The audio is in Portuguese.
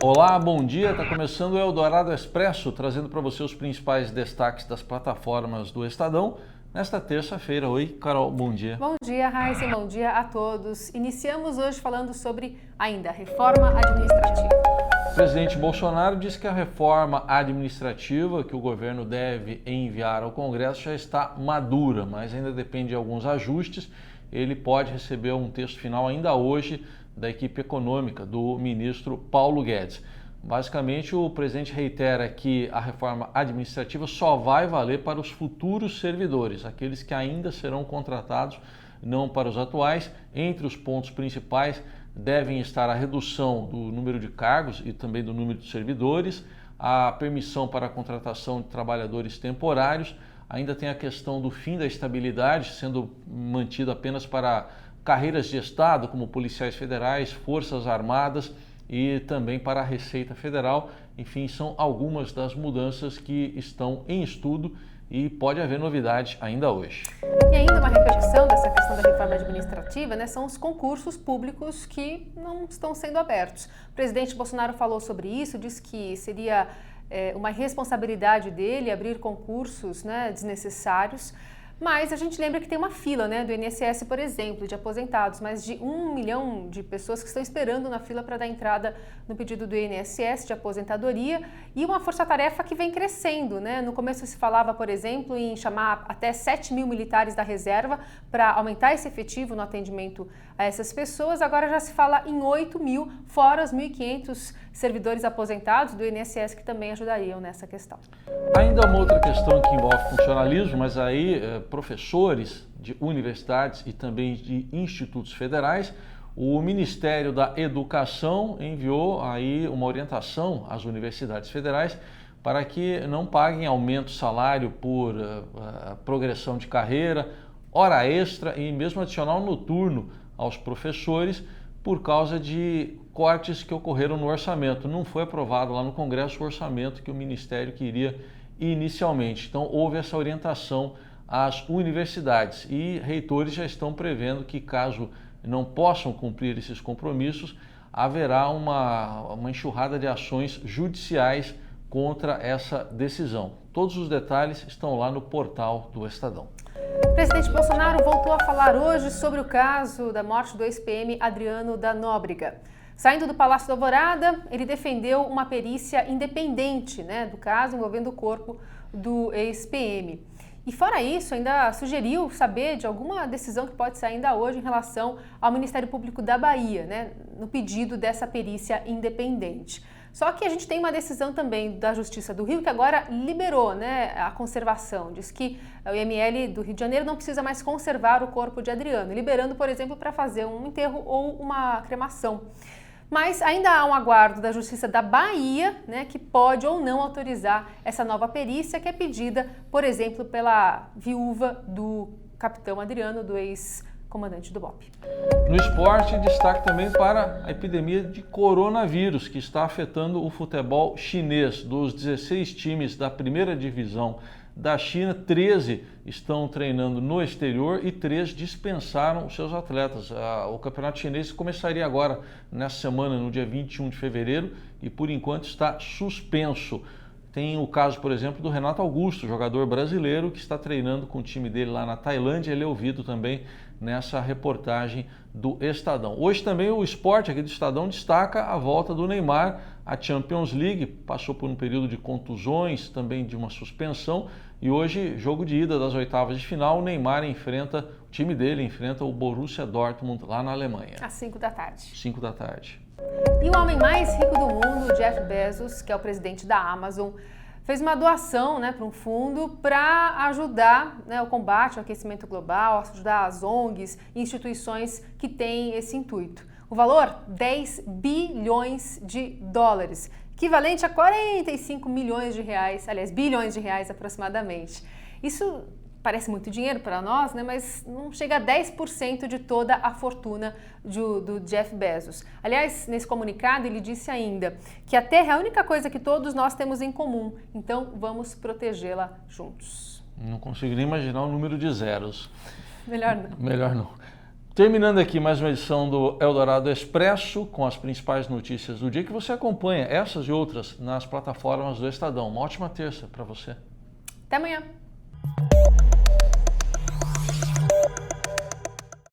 Olá, bom dia. Está começando o Eldorado Expresso, trazendo para você os principais destaques das plataformas do Estadão nesta terça-feira. Oi, Carol, bom dia. Bom dia, Raíssa, bom dia a todos. Iniciamos hoje falando sobre ainda a reforma administrativa. O presidente Bolsonaro disse que a reforma administrativa que o governo deve enviar ao Congresso já está madura, mas ainda depende de alguns ajustes. Ele pode receber um texto final ainda hoje da equipe econômica do ministro Paulo Guedes. Basicamente, o presidente reitera que a reforma administrativa só vai valer para os futuros servidores, aqueles que ainda serão contratados, não para os atuais. Entre os pontos principais devem estar a redução do número de cargos e também do número de servidores, a permissão para a contratação de trabalhadores temporários, ainda tem a questão do fim da estabilidade, sendo mantido apenas para carreiras de Estado, como policiais federais, forças armadas e também para a Receita Federal. Enfim, são algumas das mudanças que estão em estudo e pode haver novidades ainda hoje. E ainda uma repercussão dessa questão da reforma administrativa, são os concursos públicos que não estão sendo abertos. O presidente Bolsonaro falou sobre isso, disse que seria uma responsabilidade dele abrir concursos desnecessários. Mas a gente lembra que tem uma fila do INSS, por exemplo, de aposentados, mais de 1 milhão de pessoas que estão esperando na fila para dar entrada no pedido do INSS de aposentadoria e uma força-tarefa que vem crescendo. No começo se falava, por exemplo, em chamar até 7 mil militares da reserva para aumentar esse efetivo no atendimento a essas pessoas. Agora já se fala em 8 mil, fora os 1.500 servidores aposentados do INSS que também ajudariam nessa questão. Ainda uma outra questão que envolve funcionalismo, mas aí professores de universidades e também de institutos federais. O Ministério da Educação enviou aí uma orientação às universidades federais para que não paguem aumento de salário por progressão de carreira, hora extra e mesmo adicional noturno aos professores por causa de cortes que ocorreram no orçamento. Não foi aprovado lá no Congresso o orçamento que o Ministério queria inicialmente. Então houve essa orientação às universidades e reitores já estão prevendo que caso não possam cumprir esses compromissos, haverá uma enxurrada de ações judiciais contra essa decisão. Todos os detalhes estão lá no portal do Estadão. O presidente Bolsonaro voltou a falar hoje sobre o caso da morte do ex-PM Adriano da Nóbrega. Saindo do Palácio da Alvorada, ele defendeu uma perícia independente do caso envolvendo o corpo do ex-PM. E fora isso, ainda sugeriu saber de alguma decisão que pode sair ainda hoje em relação ao Ministério Público da Bahia, no pedido dessa perícia independente. Só que a gente tem uma decisão também da Justiça do Rio que agora liberou a conservação. Diz que o IML do Rio de Janeiro não precisa mais conservar o corpo de Adriano, liberando, por exemplo, para fazer um enterro ou uma cremação. Mas ainda há um aguardo da Justiça da Bahia, que pode ou não autorizar essa nova perícia que é pedida, por exemplo, pela viúva do capitão Adriano, do ex-comandante do BOPE. No esporte, destaque também para a epidemia de coronavírus, que está afetando o futebol chinês. Dos 16 times da primeira divisão da China, 13 estão treinando no exterior e 3 dispensaram os seus atletas. O campeonato chinês começaria agora, nessa semana, no dia 21 de fevereiro, e por enquanto está suspenso. Tem o caso, por exemplo, do Renato Augusto, jogador brasileiro que está treinando com o time dele lá na Tailândia. Ele é ouvido também nessa reportagem do Estadão. Hoje também o esporte aqui do Estadão destaca a volta do Neymar à Champions League. Passou por um período de contusões, também de uma suspensão. E hoje, jogo de ida das oitavas de final, o Neymar o time dele enfrenta o Borussia Dortmund lá na Alemanha. Às 5 da tarde. 5 da tarde. E o homem mais rico do mundo, Jeff Bezos, que é o presidente da Amazon, fez uma doação para um fundo para ajudar o combate ao aquecimento global, ajudar as ONGs e instituições que têm esse intuito. O valor, 10 bilhões de dólares, equivalente a 45 milhões de reais, aliás, bilhões de reais aproximadamente. Isso parece muito dinheiro para nós, mas não chega a 10% de toda a fortuna do Jeff Bezos. Aliás, nesse comunicado ele disse ainda que a Terra é a única coisa que todos nós temos em comum, então vamos protegê-la juntos. Não consigo nem imaginar o número de zeros. Melhor não. Melhor não. Terminando aqui mais uma edição do Eldorado Expresso com as principais notícias do dia que você acompanha, essas e outras, nas plataformas do Estadão. Uma ótima terça para você. Até amanhã.